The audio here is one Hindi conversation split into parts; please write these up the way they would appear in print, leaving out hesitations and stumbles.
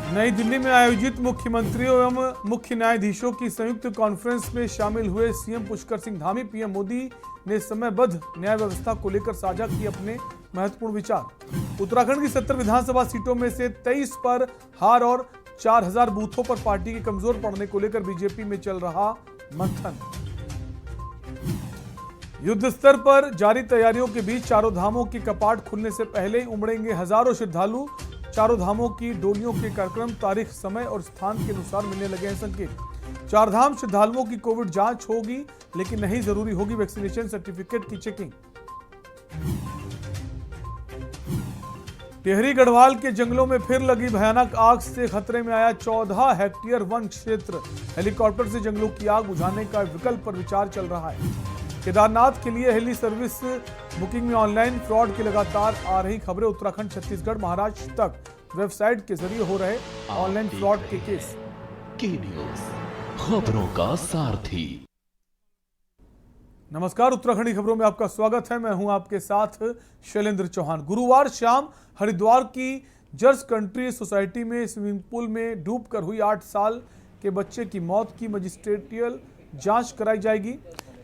नई दिल्ली में आयोजित मुख्यमंत्रियों एवं मुख्य न्यायाधीशों की संयुक्त कॉन्फ्रेंस में शामिल हुए सीएम पुष्कर सिंह धामी। पीएम मोदी ने समयबद्ध न्याय व्यवस्था को लेकर साझा किए अपने महत्वपूर्ण विचार। उत्तराखंड की 70 विधानसभा सीटों में से 23 पर हार और 4000 बूथों पर पार्टी के कमजोर पड़ने को लेकर बीजेपी में चल रहा मंथन। युद्ध स्तर पर जारी तैयारियों के बीच चारों धामों के कपाट खुलने से पहले ही उमड़ेंगे हजारों श्रद्धालु। चारों धामों की डोलियों के कार्यक्रम, तारीख, समय और स्थान के अनुसार मिलने लगे हैं संकेत। चार धाम श्रद्धालुओं की कोविड जांच होगी, लेकिन नहीं जरूरी होगी वैक्सीनेशन सर्टिफिकेट की चेकिंग। टिहरी गढ़वाल के जंगलों में फिर लगी भयानक आग से खतरे में आया 14 हेक्टेयर वन क्षेत्र। हेलीकॉप्टर से जंगलों की आग बुझाने का विकल्प पर विचार चल रहा है। केदारनाथ के लिए हेली सर्विस बुकिंग में ऑनलाइन फ्रॉड की लगातार आ रही खबरें। उत्तराखंड, छत्तीसगढ़, महाराष्ट्र तक वेबसाइट के जरिए हो रहे ऑनलाइन फ्रॉड के केस। की न्यूज़, खबरों का सारथी। नमस्कार, उत्तराखंडी खबरों में आपका स्वागत है। मैं हूं आपके साथ शैलेंद्र चौहान। गुरुवार शाम हरिद्वार की जर्स कंट्री सोसाइटी में स्विमिंग पूल में डूबकर हुई 8 साल के बच्चे की मौत की मजिस्ट्रेटियल जांच कराई जाएगी।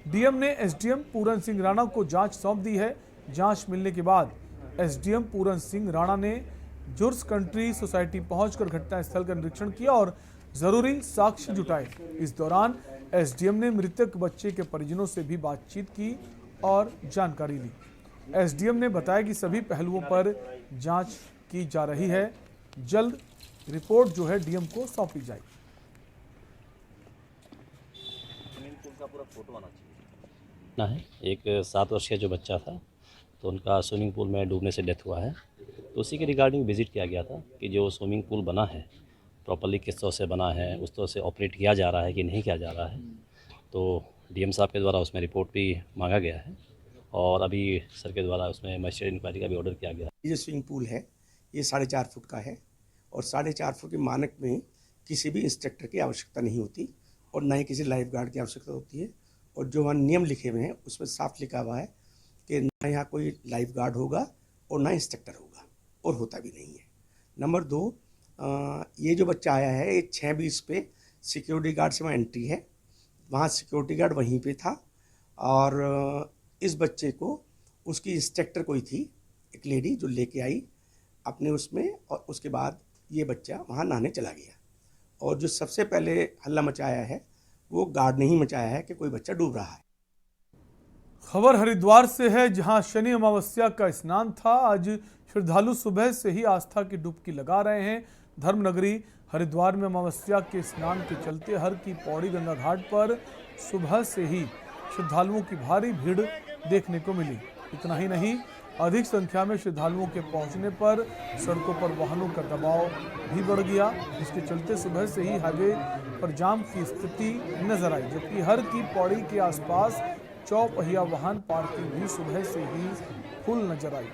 डीएम ने एसडीएम पूरन सिंह राणा को जांच सौंप दी है। जांच मिलने के बाद एसडीएम पूरन सिंह राणा ने जुर्स कंट्री सोसाइटी पहुंचकर घटनास्थल का निरीक्षण किया और जरूरी साक्ष्य जुटाए। इस दौरान एसडीएम ने मृतक बच्चे के परिजनों से भी बातचीत की और जानकारी ली। एसडीएम ने बताया कि सभी पहलुओं पर जांच की जा रही है। जल्द रिपोर्ट जो है डीएम को सौंपी जाएगी। ना है एक 7 वर्षीय जो बच्चा था, तो उनका स्विमिंग पूल में डूबने से डेथ हुआ है। तो उसी के रिगार्डिंग विज़िट किया गया था कि जो स्विमिंग पूल बना है प्रॉपर्ली किस तरह से बना है, उस तरह से ऑपरेट किया जा रहा है कि नहीं किया जा रहा है। तो डीएम साहब के द्वारा उसमें रिपोर्ट भी मांगा गया है और अभी सर के द्वारा उसमें मजिस्ट्रेट इंक्वायरी का भी ऑर्डर किया गया है। ये जो स्विमिंग पूल है ये 4.5 फुट का है और 4.5 फुट के मानक में किसी भी इंस्ट्रक्टर की आवश्यकता नहीं होती और ना ही किसी लाइफ गार्ड की आवश्यकता होती है। और जो वहाँ नियम लिखे हुए हैं उसमें साफ लिखा हुआ है कि ना यहाँ कोई लाइफ गार्ड होगा और ना इंस्ट्रक्टर होगा, और होता भी नहीं है। नंबर 2, ये जो बच्चा आया है ये 6:20 पे सिक्योरिटी गार्ड से वहाँ एंट्री है, वहाँ सिक्योरिटी गार्ड वहीं पे था और इस बच्चे को उसकी इंस्ट्रक्टर कोई थी, एक लेडी, जो लेके आई अपने उसमें, और उसके बाद ये बच्चा वहाँ नहाने चला गया। और जो सबसे पहले हल्ला मचाया है वो गार्ड ने ही मचाया है कि कोई बच्चा डूब रहा है। खबर हरिद्वार से है, जहां शनि अमावस्या का स्नान था। आज श्रद्धालु सुबह से ही आस्था की डुबकी लगा रहे हैं। धर्मनगरी हरिद्वार में अमावस्या के स्नान के चलते हर की पौड़ी गंगा घाट पर सुबह से ही श्रद्धालुओं की भारी भीड़ देखने को मिली। इतना ही नहीं, अधिक संख्या में श्रद्धालुओं के पहुंचने पर सड़कों पर वाहनों का दबाव भी बढ़ गया, जिसके चलते सुबह से ही हाईवे पर जाम की स्थिति नजर आई। जबकि हर की पौड़ी के आसपास चौपहिया वाहन पार्किंग भी सुबह से ही फुल नजर आई।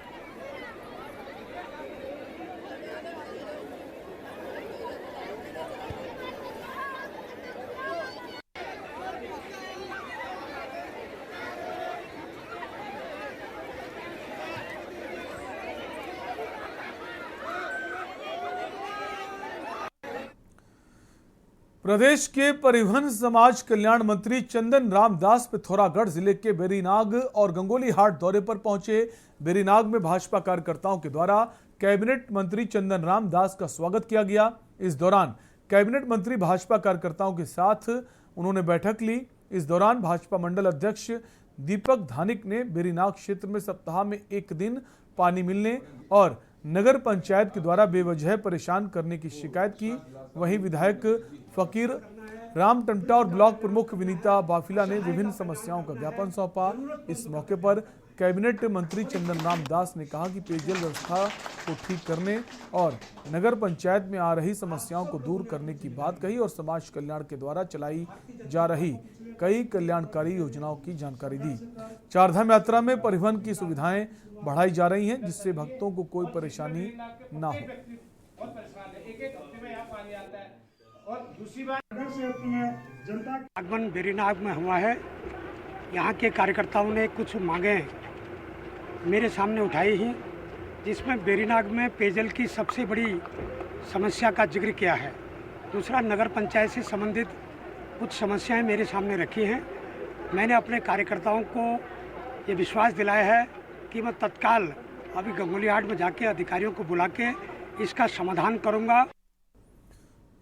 प्रदेश के परिवहन समाज कल्याण मंत्री चंदन राम दास पिथौरागढ़ जिले के बेरीनाग और गंगोली हाट दौरे पर पहुंचे। बेरीनाग में भाजपा कार्यकर्ताओं के द्वारा कैबिनेट मंत्री चंदन राम दास का स्वागत किया गया। इस दौरान कैबिनेट मंत्री भाजपा कार्यकर्ताओं के साथ उन्होंने बैठक ली। इस दौरान भाजपा मंडल अध्यक्ष दीपक धानिक ने बेरीनाग क्षेत्र में सप्ताह में 1 दिन पानी मिलने और नगर पंचायत के द्वारा बेवजह परेशान करने की शिकायत की। वहीं विधायक फकीर राम टंटा और ब्लॉक प्रमुख विनीता बाफिला ने विभिन्न समस्याओं का ज्ञापन सौंपा। इस मौके पर कैबिनेट मंत्री चंदन राम दास ने कहा कि पेयजल व्यवस्था को ठीक करने और नगर पंचायत में आ रही समस्याओं को दूर करने की बात कही और समाज कल्याण के द्वारा चलाई जा रही कई कल्याणकारी योजनाओं की जानकारी दी। चारधाम यात्रा में परिवहन की सुविधाएं बढ़ाई जा रही हैं, जिससे भक्तों को कोई परेशानी ना हो। और दूसरी बात, आगमन बेरीनाग में हुआ है। यहाँ के कार्यकर्ताओं ने कुछ मांगे मेरे सामने उठाई ही, जिसमें बेरीनाग में पेयजल की सबसे बड़ी समस्या का जिक्र किया है। दूसरा, नगर पंचायत से संबंधित कुछ समस्याएं मेरे सामने रखी हैं। मैंने अपने कार्यकर्ताओं को ये विश्वास दिलाया है कि मैं तत्काल अभी गंगोलीहाट में जाके अधिकारियों को बुला के इसका समाधान करूंगा।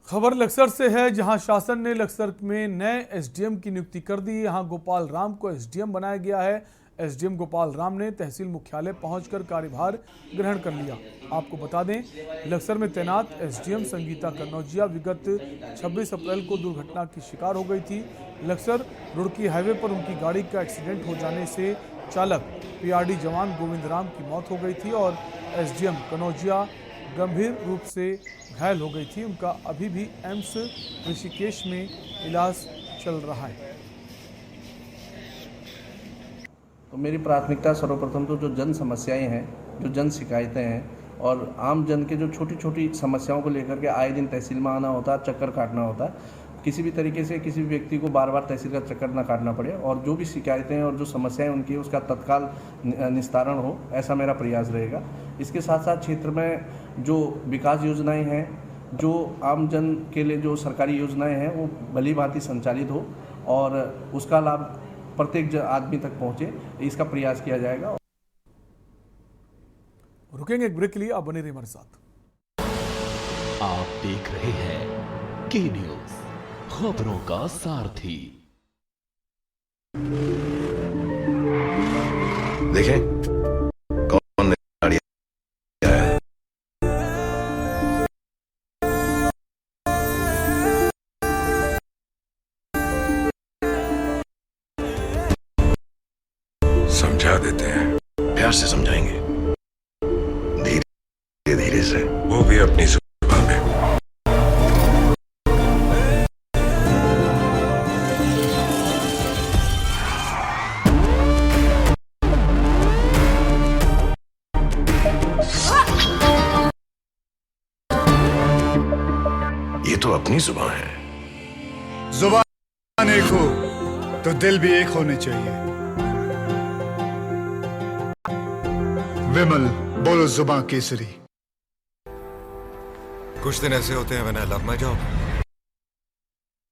खबर लक्सर से है, जहां शासन ने लक्सर में नए एसडीएम की नियुक्ति कर दी। यहां गोपाल राम को एसडीएम बनाया गया है। एसडीएम गोपाल राम ने तहसील मुख्यालय पहुंचकर कार्यभार ग्रहण कर लिया। आपको बता दें, लक्सर में तैनात एसडीएम संगीता कन्नौजिया विगत 26 अप्रैल को दुर्घटना की शिकार हो गई थी। लक्सर रुड़की हाईवे पर उनकी गाड़ी का एक्सीडेंट हो जाने से चालक पीआरडी जवान गोविंद राम की मौत हो गई थी और एसडीएम कन्नौजिया गंभीर रूप से घायल हो गई थी। उनका अभी भी एम्स ऋषिकेश में इलाज चल रहा है। तो मेरी प्राथमिकता सर्वप्रथम तो जो जन समस्याएं हैं, जो जन शिकायतें हैं और आम जन के जो छोटी छोटी समस्याओं को लेकर के आए दिन तहसील में आना होता है, चक्कर काटना होता है, किसी भी तरीके से किसी भी व्यक्ति को बार बार तहसील का चक्कर ना काटना पड़े और जो भी शिकायतें हैं और जो समस्याएं उनकी उसका तत्काल निस्तारण हो, ऐसा मेरा प्रयास रहेगा। इसके साथ साथ क्षेत्र में जो विकास योजनाएं हैं, जो आम जन के लिए जो सरकारी योजनाएं हैं, वो भली भांति संचालित हो और उसका लाभ प्रत्येक आदमी तक पहुंचे, इसका प्रयास किया जाएगा। रुकेंगे एक ब्रेक के लिए, आप बने रहिए हमारे साथ। आप देख रहे हैं के न्यूज, खबरों का सारथी। देखें कौन ने गाड़ी आया है। समझा देते हैं, प्यार से समझाएंगे, धीरे धीरे से, वो भी अपनी जुबान में। ये तो अपनी जुबान है। जुबान एक हो तो दिल भी एक होने चाहिए। विमल, बोलो जुबान केसरी। कुछ दिन ऐसे होते हैं when I love my job,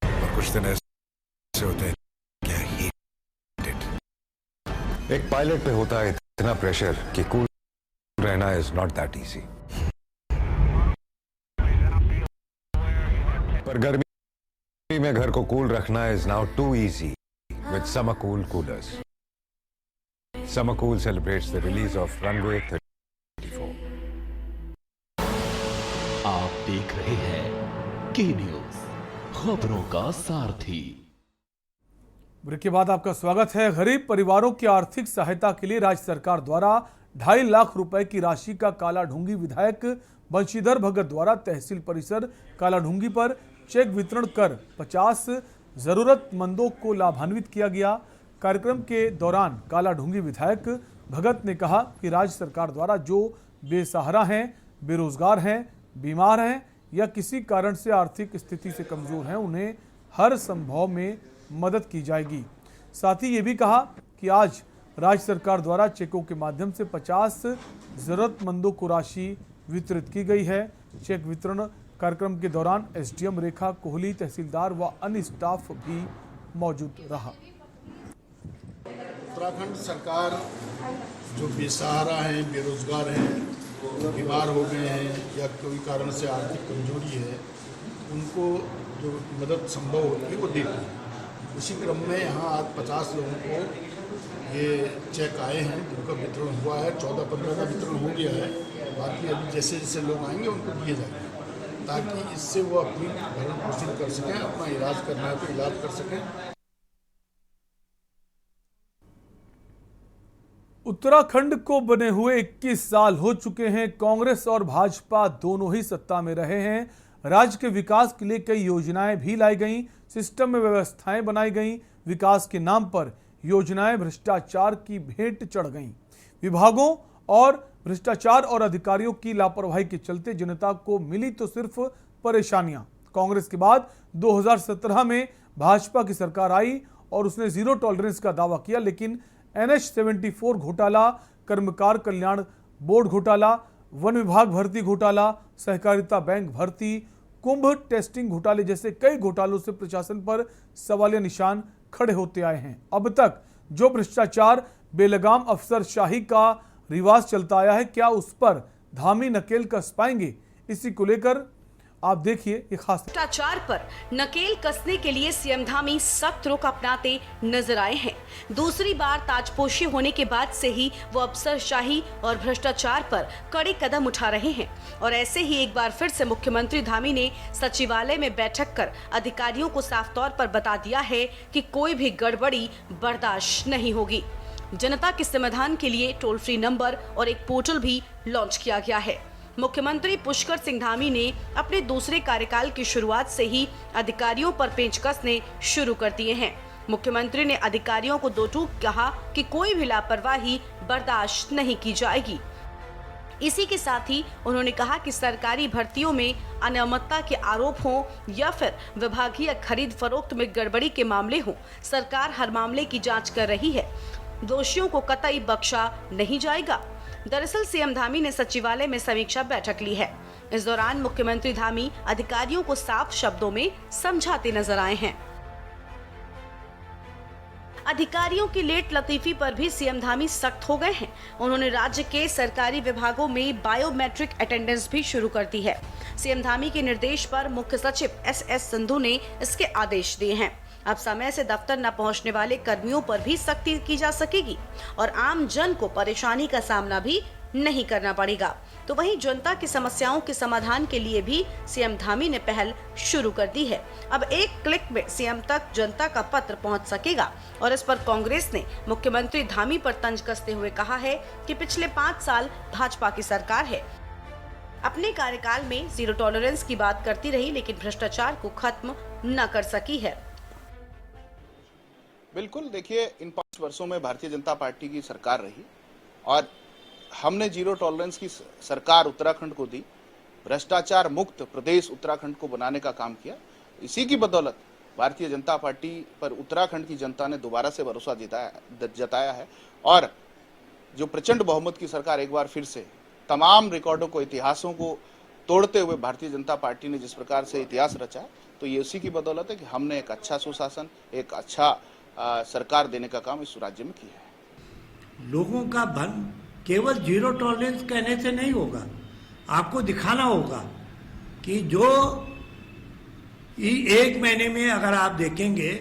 और कुछ दिन ऐसे होते हैं कि I hate it। एक पायलट पे होता है इतना प्रेशर कि कूल रहना is not that easy। पर गर्मी में घर को कूल रखना is now too easy with Summer Cool coolers। Summer Cool celebrates the release of Runway 34। आप देख रहे हैं के न्यूज, खबरों का सारथी। ब्रेक के बाद आपका स्वागत है। गरीब परिवारों की आर्थिक सहायता के लिए राज्य सरकार द्वारा 2.5 लाख रुपए की राशि का कालाढूंगी विधायक बंशीधर भगत द्वारा तहसील परिसर कालाढूंगी पर चेक वितरण कर 50 जरूरतमंदों को लाभान्वित किया गया। कार्यक्रम के दौरान कालाढूंगी विधायक भगत ने कहा कि राज्य सरकार द्वारा जो बेसहारा हैं, बेरोजगार हैं, बीमार हैं या किसी कारण से आर्थिक स्थिति से कमजोर हैं, उन्हें हर संभव में मदद की जाएगी। साथ ही ये भी कहा कि आज राज्य सरकार द्वारा चेकों के माध्यम से 50 जरूरतमंदों को राशि वितरित की गई है। चेक वितरण कार्यक्रम के दौरान एसडीएम रेखा कोहली, तहसीलदार व अन्य स्टाफ भी मौजूद रहा। उत्तराखंड सरकार जो बेसहारा हैं, बेरोजगार हैं, बीमार हो गए हैं या कोई कारण से आर्थिक कमजोरी है, उनको जो मदद संभव होती है वो देती है। उसी क्रम में यहाँ आज 50 लोगों को ये चेक आए हैं जिनका वितरण हुआ है। 14-15 का वितरण हो गया है, बाकी अभी जैसे जैसे लोग आएंगे उनको दिए जाएंगे ताकि इससे वो अपनी भरण पोषण कर सकें, अपना इलाज करना है तो इलाज कर सकें। उत्तराखंड को बने हुए 21 साल हो चुके हैं। कांग्रेस और भाजपा दोनों ही सत्ता में रहे हैं। राज्य के विकास के लिए कई योजनाएं भी लाई गईं, सिस्टम में व्यवस्थाएं बनाई गईं। विकास के नाम पर योजनाएं भ्रष्टाचार की भेंट चढ़ गईं। विभागों और भ्रष्टाचार और अधिकारियों की लापरवाही के चलते जनता को मिली तो सिर्फ परेशानियां। कांग्रेस के बाद 2017 में भाजपा की सरकार आई और उसने जीरो टॉलरेंस का दावा किया, लेकिन NH-74 घोटाला, कर्मकार कल्याण बोर्ड घोटाला, वन विभाग भर्ती घोटाला, सहकारिता बैंक भर्ती, कुंभ टेस्टिंग घोटाले जैसे कई घोटालों से प्रशासन पर सवालिया निशान खड़े होते आए हैं। अब तक जो भ्रष्टाचार, बेलगाम अफसरशाही का रिवाज चलता आया है, क्या उस पर धामी नकेल कस पाएंगे? इसी को लेकर आप देखिए ये खास। भ्रष्टाचार पर नकेल कसने के लिए सीएम धामी सख्त रुख अपनाते नजर आए हैं। दूसरी बार ताजपोशी होने के बाद से ही वो अफसरशाही और भ्रष्टाचार पर कड़े कदम उठा रहे हैं और ऐसे ही एक बार फिर से मुख्यमंत्री धामी ने सचिवालय में बैठक कर अधिकारियों को साफ तौर पर बता दिया है कि कोई भी गड़बड़ी बर्दाश्त नहीं होगी। जनता के समाधान के लिए टोल फ्री नंबर और एक पोर्टल भी लॉन्च किया गया है। मुख्यमंत्री पुष्कर सिंह धामी ने अपने दूसरे कार्यकाल की शुरुआत से ही अधिकारियों पर पेंच कसने शुरू कर दिए हैं। मुख्यमंत्री ने अधिकारियों को दो टूक कहा कि कोई भी लापरवाही बर्दाश्त नहीं की जाएगी। इसी के साथ ही उन्होंने कहा कि सरकारी भर्तियों में अनियमितता के आरोप हों या फिर विभागीय खरीद फरोख्त में गड़बड़ी के मामले हों, सरकार हर मामले की जांच कर रही है। दोषियों को कतई बख्शा नहीं जाएगा। दरअसल सीएम धामी ने सचिवालय में समीक्षा बैठक ली है। इस दौरान मुख्यमंत्री धामी अधिकारियों को साफ शब्दों में समझाते नजर आए हैं। अधिकारियों की लेट लतीफी पर भी सीएम धामी सख्त हो गए हैं। उन्होंने राज्य के सरकारी विभागों में बायोमेट्रिक अटेंडेंस भी शुरू कर दी है। सीएम धामी के निर्देश पर मुख्य सचिव एस संधू ने इसके आदेश दिए हैं। अब समय से दफ्तर न पहुंचने वाले कर्मियों पर भी सख्ती की जा सकेगी और आम जन को परेशानी का सामना भी नहीं करना पड़ेगा। तो वहीं जनता की समस्याओं के समाधान के लिए भी सीएम धामी ने पहल शुरू कर दी है। अब एक क्लिक में सीएम तक जनता का पत्र पहुंच सकेगा और इस पर कांग्रेस ने मुख्यमंत्री धामी पर तंज कसते हुए कहा है कि पिछले 5 साल भाजपा की सरकार है, अपने कार्यकाल में जीरो टॉलरेंस की बात करती रही लेकिन भ्रष्टाचार को खत्म न कर सकी है। बिल्कुल, देखिए इन 5 वर्षों में भारतीय जनता पार्टी की सरकार रही और हमने जीरो टॉलरेंस की सरकार उत्तराखंड को दी, भ्रष्टाचार मुक्त प्रदेश उत्तराखंड को बनाने का काम किया। इसी की बदौलत भारतीय जनता पार्टी पर उत्तराखंड की जनता ने दोबारा से भरोसा जताया है और जो प्रचंड बहुमत की सरकार एक बार फिर से तमाम रिकॉर्डों को, इतिहासों को तोड़ते हुए भारतीय जनता पार्टी ने जिस प्रकार से इतिहास रचा, तो ये उसी की बदौलत है कि हमने एक अच्छा सुशासन, एक अच्छा सरकार देने का काम इस राज्य में किया है। लोगों का धन केवल जीरो टॉलरेंस कहने से नहीं होगा, आपको दिखाना होगा कि जो 1 महीने में अगर आप देखेंगे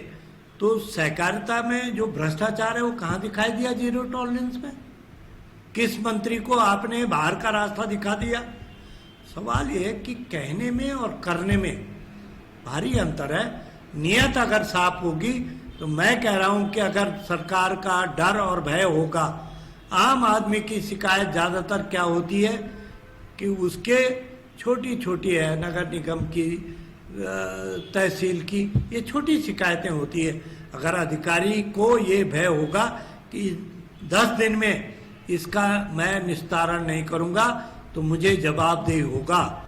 तो सहकारिता में जो भ्रष्टाचार है वो कहाँ दिखाई दिया जीरो टॉलरेंस में? किस मंत्री को आपने बाहर का रास्ता दिखा दिया? सवाल ये है कि कहने में और करने में भारी अंतर है। नियत अगर साफ होगी तो मैं कह रहा हूं कि अगर सरकार का डर और भय होगा, आम आदमी की शिकायत ज़्यादातर क्या होती है कि उसके छोटी है नगर निगम की, तहसील की, ये छोटी शिकायतें होती है। अगर अधिकारी को ये भय होगा कि 10 दिन में इसका मैं निस्तारण नहीं करूंगा तो मुझे जवाबदेही होगा।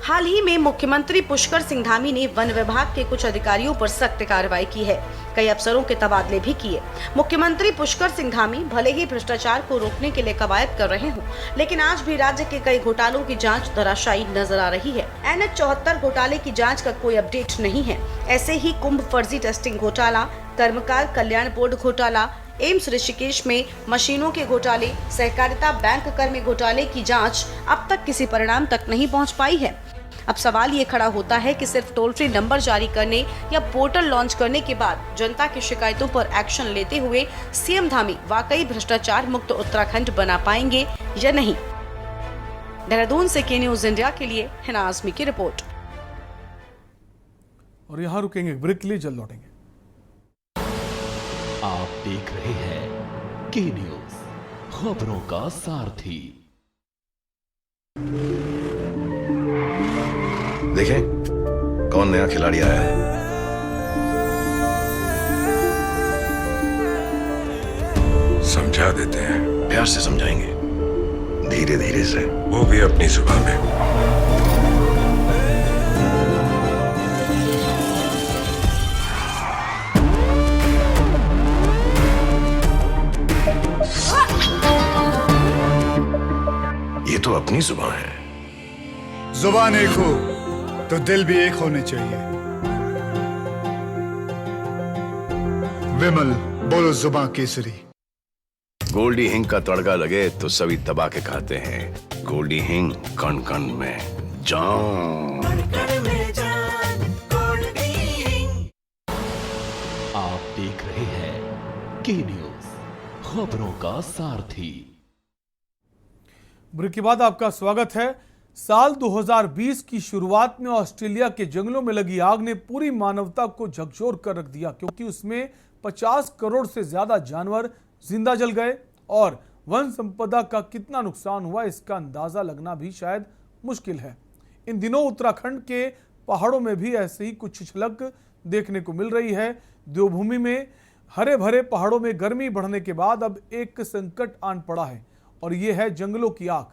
हाल ही में मुख्यमंत्री पुष्कर सिंह धामी ने वन विभाग के कुछ अधिकारियों पर सख्त कार्रवाई की है, कई अफसरों के तबादले भी किए। मुख्यमंत्री पुष्कर सिंह धामी भले ही भ्रष्टाचार को रोकने के लिए कवायद कर रहे हों, लेकिन आज भी राज्य के कई घोटालों की जांच धराशायी नजर आ रही है। NH 74 घोटाले की जांच का कोई अपडेट नहीं है। ऐसे ही कुंभ फर्जी टेस्टिंग घोटाला, कर्मकार कल्याण बोर्ड घोटाला, एम्स ऋषिकेश में मशीनों के घोटाले, सहकारिता बैंक कर्मी घोटाले की जांच अब तक किसी परिणाम तक नहीं पहुंच पाई है। अब सवाल ये खड़ा होता है कि सिर्फ टोल फ्री नंबर जारी करने या पोर्टल लॉन्च करने के बाद जनता की शिकायतों पर एक्शन लेते हुए सीएम धामी वाकई भ्रष्टाचार मुक्त उत्तराखंड बना पाएंगे या नहीं। देहरादून से के न्यूज इंडिया के लिए हिना आजमी की रिपोर्ट। और यहाँ रुकेंगे ब्रेक के लिए, जल्द लौटेंगे। आप देख रहे हैं के न्यूज, खबरों का सारथी। देखें कौन नया खिलाड़ी आया है। समझा देते हैं, प्यार से समझाएंगे, धीरे धीरे से, वो भी अपनी जुबान में। ये तो अपनी अपनी जुबान है। जुबान एक हो तो दिल भी एक होने चाहिए। विमल, बोलो जुबान केसरी। गोल्डी हिंग का तड़का लगे तो सभी दबा के खाते हैं। गोल्डी हिंग, कण कण में जान। आप देख रहे हैं के न्यूज, खबरों का सारथी। ब्रेक के बाद आपका स्वागत है। साल 2020 की शुरुआत में ऑस्ट्रेलिया के जंगलों में लगी आग ने पूरी मानवता को झकझोर कर रख दिया, क्योंकि उसमें 50 करोड़ से ज्यादा जानवर जिंदा जल गए और वन संपदा का कितना नुकसान हुआ इसका अंदाजा लगना भी शायद मुश्किल है। इन दिनों उत्तराखंड के पहाड़ों में भी ऐसे ही कुछ झलक देखने को मिल रही है। देवभूमि में हरे भरे पहाड़ों में गर्मी बढ़ने के बाद अब एक संकट आन पड़ा है और ये है जंगलों की आग।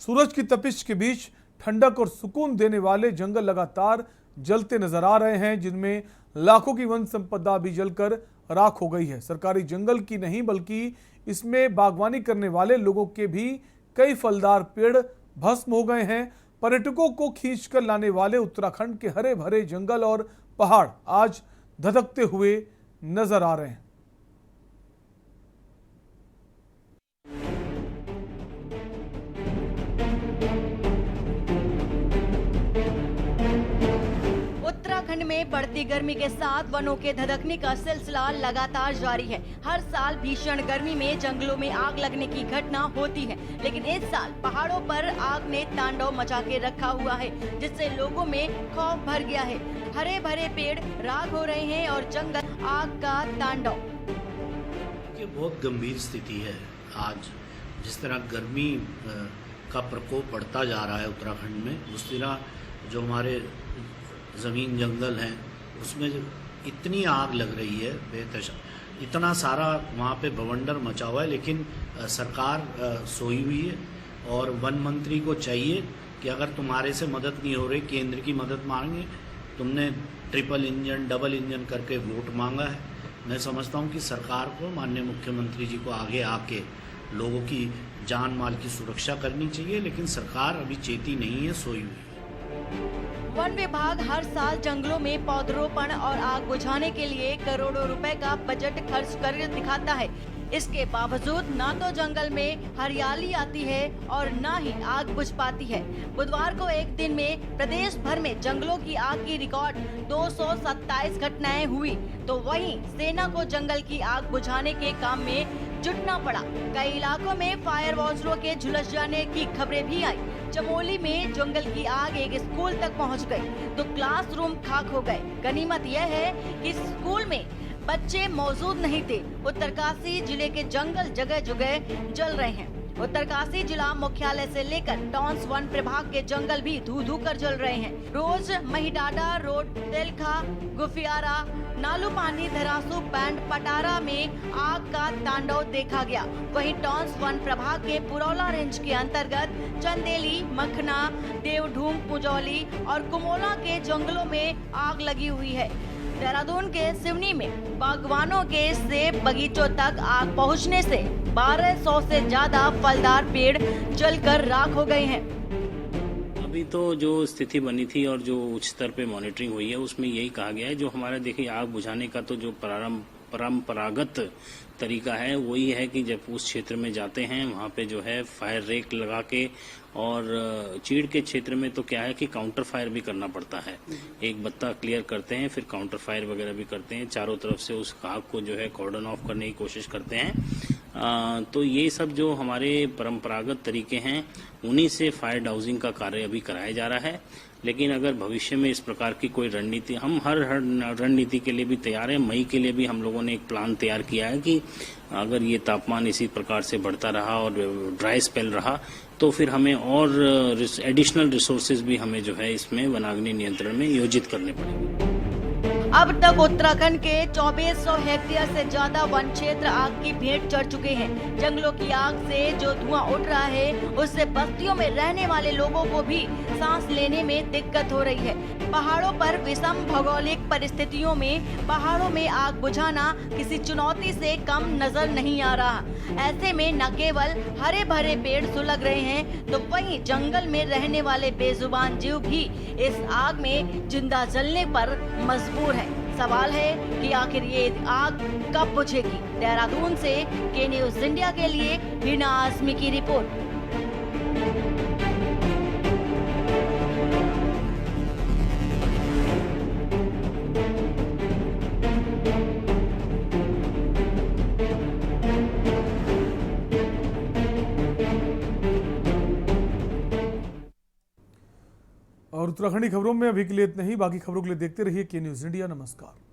सूरज की तपिश के बीच ठंडक और सुकून देने वाले जंगल लगातार जलते नजर आ रहे हैं, जिनमें लाखों की वन संपदा भी जलकर राख हो गई है। सरकारी जंगल की नहीं बल्कि इसमें बागवानी करने वाले लोगों के भी कई फलदार पेड़ भस्म हो गए हैं। पर्यटकों को खींचकर लाने वाले उत्तराखंड के हरे भरे जंगल और पहाड़ आज धधकते हुए नजर आ रहे हैं। उत्तराखंड में बढ़ती गर्मी के साथ वनों के धधकने का सिलसिला लगातार जारी है। हर साल भीषण गर्मी में जंगलों में आग लगने की घटना होती है, लेकिन इस साल पहाड़ों पर आग ने तांडव मचा के रखा हुआ है, जिससे लोगों में खौफ भर गया है। हरे भरे पेड़ राख हो रहे हैं और जंगल आग का तांडव। ये बहुत गंभीर स्थिति है। आज जिस तरह गर्मी का प्रकोप बढ़ता जा रहा है उत्तराखंड में, उस तरह जो हमारे ज़मीन जंगल हैं उसमें इतनी आग लग रही है बेतश, इतना सारा वहाँ पे बवंडर मचा हुआ है। लेकिन सरकार सोई हुई है और वन मंत्री को चाहिए कि अगर तुम्हारे से मदद नहीं हो रही, केंद्र की मदद मांगे। तुमने ट्रिपल इंजन डबल इंजन करके वोट मांगा है। मैं समझता हूँ कि सरकार को, माननीय मुख्यमंत्री जी को आगे आके लोगों की जान माल की सुरक्षा करनी चाहिए, लेकिन सरकार अभी चेती नहीं है, सोई हुई है। वन विभाग हर साल जंगलों में पौधरोपण और आग बुझाने के लिए करोड़ों रुपए का बजट खर्च कर दिखाता है। इसके बावजूद ना तो जंगल में हरियाली आती है और ना ही आग बुझ पाती है। बुधवार को एक दिन में प्रदेश भर में जंगलों की आग की रिकॉर्ड 227 घटनाएं हुई, तो वहीं सेना को जंगल की आग बुझाने के काम में जुटना पड़ा। कई इलाकों में फायर वॉचरों के झुलस जाने की खबरें भी आई। चमोली में जंगल की आग एक स्कूल तक पहुंच गई तो क्लासरूम खाक हो गए। गनीमत यह है कि स्कूल में बच्चे मौजूद नहीं थे। उत्तरकाशी जिले के जंगल जगह जगह जल रहे हैं। उत्तरकाशी जिला मुख्यालय से लेकर टॉन्स वन प्रभाग के जंगल भी धू धू कर जल रहे हैं। रोज महिडाडा रोड, तेलखा, गुफियारा, नालूपानी, धरासू, बैंड, पटारा में आग का तांडव देखा गया। वहीं टॉन्स वन प्रभाग के पुरौला रेंज के अंतर्गत चंदेली, मखना, देवढूंग, पुजौली और कुमोला के जंगलों में आग लगी हुई है। देहरादून के सिवनी में बागवानों के सेब बगीचों तक आग पहुंचने से 1200 से ज्यादा फलदार पेड़ जलकर राख हो गए हैं। अभी तो जो स्थिति बनी थी और जो उच्च स्तर पे मॉनिटरिंग हुई है, उसमें यही कहा गया है, जो हमारा देखिए आग बुझाने का तो जो परंपरागत तरीका है वही है कि जब उस क्षेत्र में जाते हैं वहाँ पे जो है फायर रेक लगा के, और चीड़ के क्षेत्र में तो क्या है कि काउंटर फायर भी करना पड़ता है। एक बत्ता क्लियर करते हैं, फिर काउंटर फायर वगैरह भी करते हैं, चारों तरफ से उस आग को जो है कॉर्डन ऑफ करने की कोशिश करते हैं। तो ये सब जो हमारे परंपरागत तरीके हैं उन्हीं से फायर डाउजिंग का कार्य अभी कराया जा रहा है। लेकिन अगर भविष्य में इस प्रकार की कोई रणनीति, हम हर रणनीति के लिए भी तैयार हैं। मई के लिए भी हम लोगों ने एक प्लान तैयार किया है कि अगर ये तापमान इसी प्रकार से बढ़ता रहा और ड्राई स्पेल रहा तो फिर हमें और एडिशनल रिसोर्सेज भी हमें जो है इसमें वनाग्नि नियंत्रण में नियोजित करने पड़ेंगे। अब तक उत्तराखंड के 2400 हेक्टेयर से ज्यादा वन क्षेत्र आग की भेंट चढ़ चुके हैं। जंगलों की आग से जो धुआं उठ रहा है उससे बस्तियों में रहने वाले लोगों को भी सांस लेने में दिक्कत हो रही है। पहाड़ों पर विषम भौगोलिक परिस्थितियों में पहाड़ों में आग बुझाना किसी चुनौती से कम नजर नहीं आ रहा। ऐसे में न केवल हरे भरे पेड़ सुलग रहे हैं तो वहीं जंगल में रहने वाले बेजुबान जीव भी इस आग में जिंदा जलने पर मजबूर हैं। सवाल है कि आखिर ये आग कब बुझेगी। देहरादून से के न्यूज़ इंडिया के लिए हीना आजमी की रिपोर्ट। और उत्तराखंडी खबरों में अभी के लिए इतना ही। बाकी खबरों के लिए देखते रहिए के न्यूज़ इंडिया। नमस्कार।